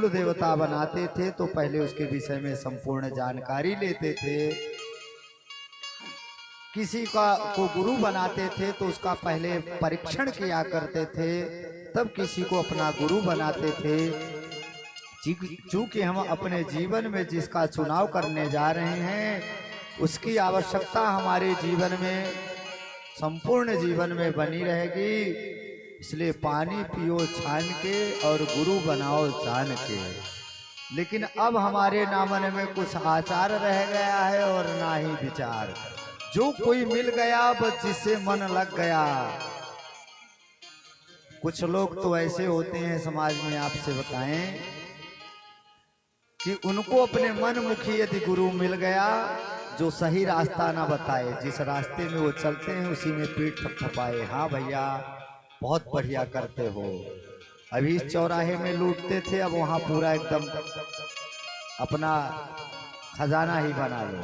कुल देवता बनाते थे तो पहले उसके विषय में संपूर्ण जानकारी लेते थे। किसी का को गुरु बनाते थे तो उसका पहले परीक्षण किया करते थे, तब किसी को अपना गुरु बनाते थे। चूंकि हम अपने जीवन में जिसका चुनाव करने जा रहे हैं उसकी आवश्यकता हमारे जीवन में, संपूर्ण जीवन में बनी रहेगी, इसलिए पानी पियो छान के और गुरु बनाओ जान के। लेकिन अब हमारे ना मन में कुछ आचार रह गया है और ना ही विचार। जो कोई मिल गया बस जिससे मन लग गया। कुछ लोग तो ऐसे होते हैं समाज में, आपसे बताएं कि उनको अपने मन मुखी यदि गुरु मिल गया जो सही रास्ता ना बताए, जिस रास्ते में वो चलते हैं उसी में पीठ थपथपाए, हाँ भैया बहुत बढ़िया करते हो, अभी इस चौराहे में लूटते थे अब वहां पूरा एकदम अपना खजाना ही बना लो।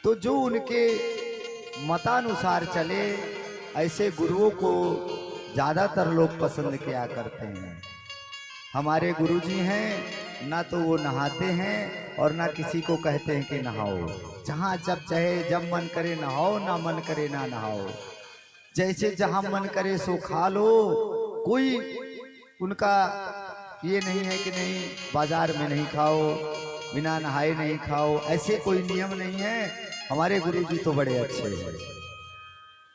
तो जो उनके मतानुसार चले ऐसे गुरुओं को ज्यादातर लोग पसंद किया करते हैं। हमारे गुरुजी हैं ना तो वो नहाते हैं और ना किसी को कहते हैं कि नहाओ, जहाँ जब चाहे जब मन करे नहाओ, ना मन करे ना नहाओ, जैसे जहाँ मन करे सो खा लो। कोई उनका ये नहीं है कि नहीं बाजार में नहीं खाओ, बिना नहाए नहीं खाओ, ऐसे कोई नियम नहीं है। हमारे गुरुजी तो बड़े अच्छे हैं।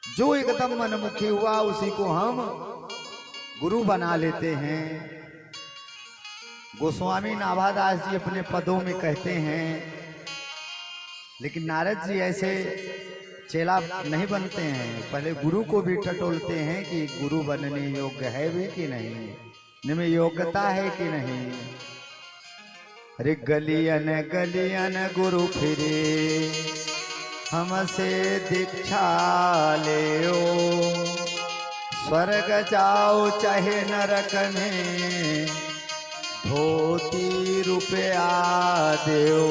जो एकदम मनमुखी हुआ उसी को हम गुरु बना लेते हैं। गोस्वामी नाभादास जी अपने पदों में कहते हैं, लेकिन नारद जी ऐसे चेला नहीं बनते हैं, पहले गुरु को भी टटोलते हैं कि गुरु बनने योग्य है भी कि नहीं, इनमें योग्यता है कि नहीं। अरे गलियन गलियन गुरु फिरे हमसे दीक्षा ले ओ, स्वर्ग जाओ चाहे नरक में धोती रुपया देओ।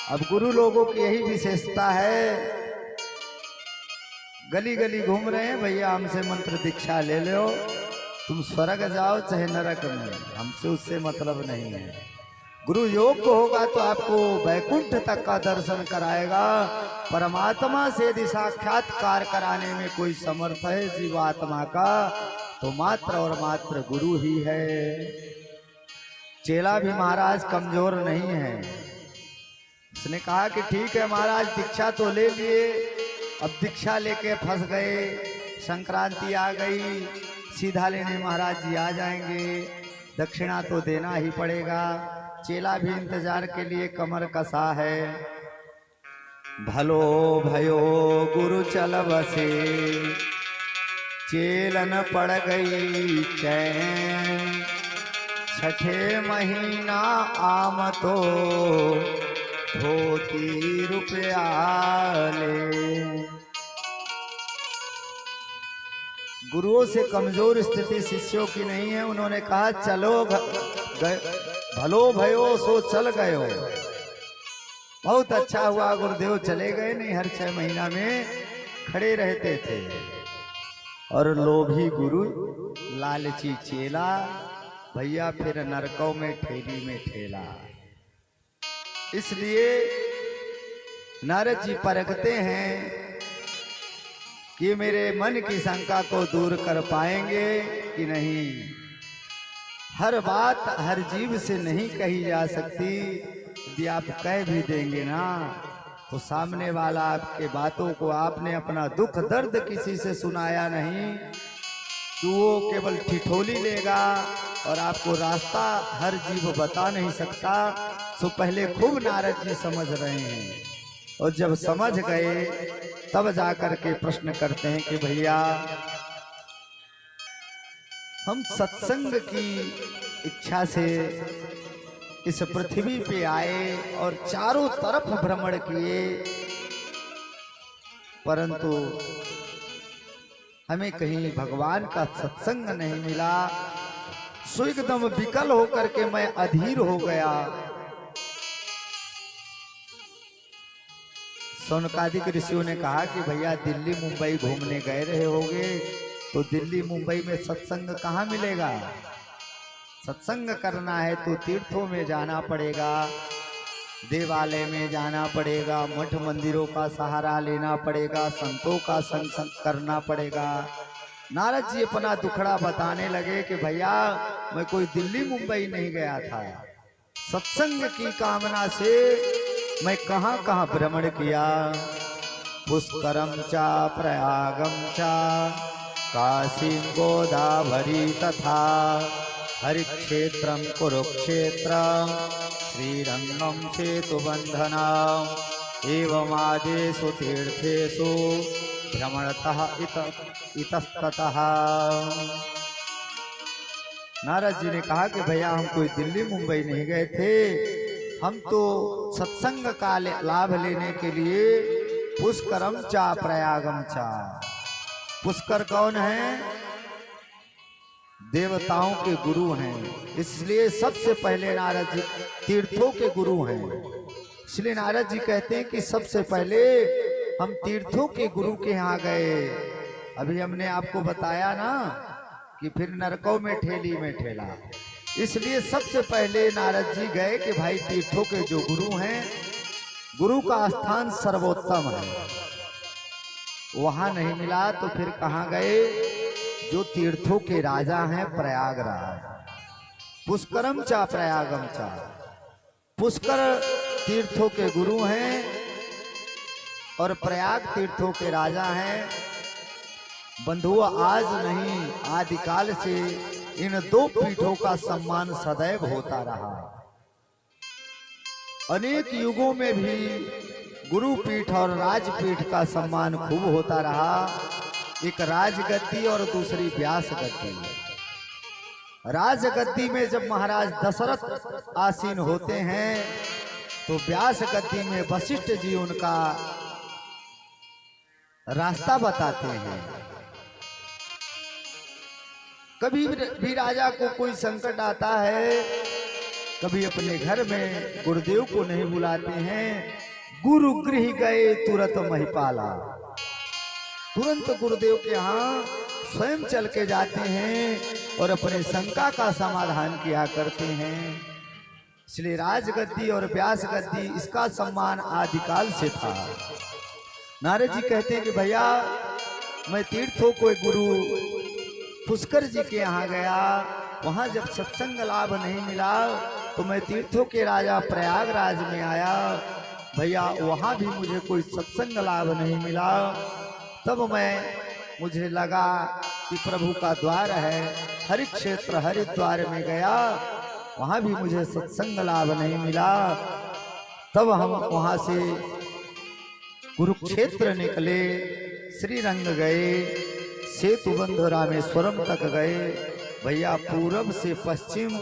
अब गुरु लोगों की यही विशेषता है, गली गली घूम रहे हैं, भैया हमसे मंत्र दीक्षा ले लो, तुम स्वर्ग जाओ चाहे नरक में, हमसे उससे मतलब नहीं है। गुरु योग्य होगा तो आपको वैकुंठ तक का दर्शन कराएगा। परमात्मा से यदि साक्षात्कार कराने में कोई समर्थ है जीवात्मा का तो मात्र और मात्र गुरु ही है। चेला भी महाराज कमजोर नहीं है। उसने कहा कि ठीक है महाराज दीक्षा तो ले लिए, अब दीक्षा लेके फंस गए, संक्रांति आ गई, सीधा लेने महाराज जी आ जाएंगे, दक्षिणा तो देना ही पड़ेगा। चेला भी इंतजार के लिए कमर कसा है। भलो भयो गुरु चल बसे, चेलन पड़ गई चैन, छठे महीना आम तो धोती रुपया ले। गुरुओं से कमजोर स्थिति शिष्यों की नहीं है। उन्होंने कहा चलो भलो भयो सो चल गयो, बहुत अच्छा हुआ गुरुदेव चले गए, नहीं हर 6 महीना में खड़े रहते थे। और लोभी गुरु लालची चेला, भैया फिर नरकों में ठेली में ठेला। इसलिए नारद जी परखते हैं कि मेरे मन की शंका को दूर कर पाएंगे कि नहीं। हर बात हर जीव से नहीं कही जा सकती। यदि आप कह भी देंगे ना तो सामने वाला आपके बातों को, आपने अपना दुख दर्द किसी से सुनाया नहीं तो वो केवल ठिठोली लेगा और आपको रास्ता हर जीव बता नहीं सकता। तो पहले खूब नारद जी समझ रहे हैं और जब समझ गए तब जाकर के प्रश्न करते हैं कि भैया हम सत्संग की इच्छा से इस पृथ्वी पे आए और चारों तरफ भ्रमण किए, परंतु हमें कहीं भगवान का सत्संग नहीं मिला। सो एकदम विकल होकर के मैं अधीर हो गया। सौनकादिक ऋषियों ने कहा कि भैया दिल्ली मुंबई घूमने गए रहे होगे तो दिल्ली मुंबई में सत्संग कहाँ मिलेगा। सत्संग करना है तो तीर्थों में जाना पड़ेगा, देवालय में जाना पड़ेगा, मठ मंदिरों का सहारा लेना पड़ेगा, संतों का संग करना पड़ेगा। नारद जी अपना दुखड़ा बताने लगे कि भैया मैं कोई दिल्ली मुंबई नहीं गया था, सत्संग की कामना से मैं कहां कहां भ्रमण किया। पुष्करम चा प्रयागम चा काशीं गोदावरी तथा हरिक्षेत्रम कुरुक्षेत्रम श्रीरंगम सेतुबंधनम एवमादेषु तीर्थेषु भ्रमणतः इतस्ततः। नारद जी ने कहा कि भैया हम कोई दिल्ली मुंबई नहीं गए थे, हम तो सत्संग का लाभ लेने के लिए पुष्करम चा प्रयागम चा। पुष्कर कौन है? देवताओं के गुरु हैं, इसलिए सबसे पहले नारद जी तीर्थों के गुरु हैं। इसलिए नारद जी कहते हैं कि सबसे पहले हम तीर्थों के गुरु के यहाँ गए। अभी हमने आपको बताया ना कि फिर नरकों में ठेली में ठेला, इसलिए सबसे पहले नारद जी गए कि भाई तीर्थों के जो गुरु हैं, गुरु का स्थान सर्वोत्तम है, वहां नहीं मिला तो फिर कहाँ गए? जो तीर्थों के राजा हैं प्रयागराज। पुष्करम चा प्रयागम चा, पुष्कर तीर्थों के गुरु हैं और प्रयाग तीर्थों के राजा हैं। बंधुओं, आज नहीं आदिकाल से इन दो पीठों का सम्मान सदैव होता रहा। अनेक युगों में भी गुरु पीठ और राजपीठ का सम्मान खूब होता रहा। एक राजगद्दी और दूसरी व्यास गद्दी। राजगद्दी में जब महाराज दशरथ आसीन होते हैं तो व्यास गद्दी में वशिष्ठ जी उनका रास्ता बताते हैं। कभी भी राजा को कोई संकट आता है, कभी अपने घर में गुरुदेव को नहीं बुलाते हैं। गुरु गृह गए तुरंत महिपाला, तुरंत गुरुदेव के यहाँ स्वयं चल के जाते हैं और अपने शंका का समाधान किया करते हैं। इसलिए राजगद्दी और व्यास गद्दी इसका सम्मान आदिकाल से था। नारद जी कहते हैं कि भैया मैं तीर्थों को गुरु पुष्कर जी के यहाँ गया, वहां जब सत्संग लाभ नहीं मिला तो मैं तीर्थों के राजा प्रयागराज में आया। भैया वहां भी मुझे कोई सत्संग लाभ नहीं मिला। तब मुझे लगा कि प्रभु का द्वार है, हरिक्षेत्र हरिद्वार में गया, वहां भी मुझे सत्संग लाभ नहीं मिला। तब हम वहां से कुरुक्षेत्र निकले, श्रीरंग गए, सेतुबंध रामेश्वरम तक गए। भैया पूरब से पश्चिम,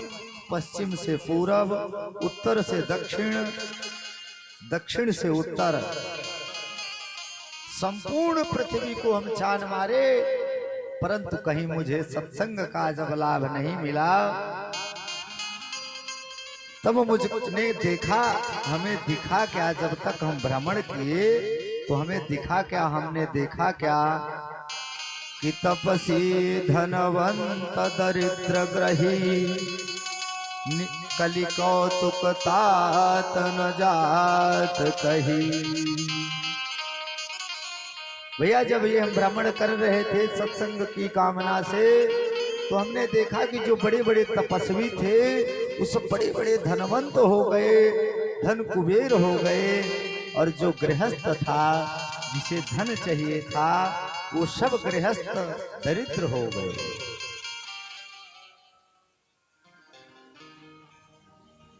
पश्चिम से पूरब, उत्तर से दक्षिण, दक्षिण से उत्तर, संपूर्ण पृथ्वी को हम छान मारे, परंतु कहीं मुझे सत्संग का जब लाभ नहीं मिला, तब मुझने देखा, हमें दिखा क्या? जब तक हम भ्रमण किए तो हमें दिखा क्या? हमने देखा क्या कि तपसी धनवंत दरिद्र ग्रही कलि कौतुक तात न जात कही। भैया जब ये हम भ्रमण कर रहे थे सत्संग की कामना से, तो हमने देखा कि जो बड़े बड़े तपस्वी थे उस बड़े बड़े धनवंत हो गए, धन कुबेर हो गए, और जो गृहस्थ था, जिसे धन चाहिए था, वो सब गृहस्थ दरिद्र हो गए।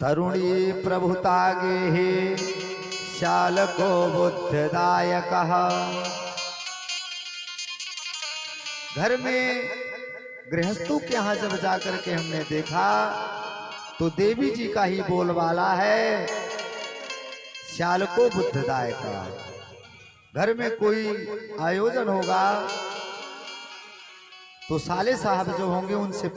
तरुणी प्रभुतागे हे श्याल को बुद्धदायक। घर में गृहस्थों के यहाँ जब जाकर के हमने देखा तो देवी जी का ही बोलबाला है, श्याल को बुद्धदायक। घर में कोई आयोजन होगा तो साले साहब जो होंगे उनसे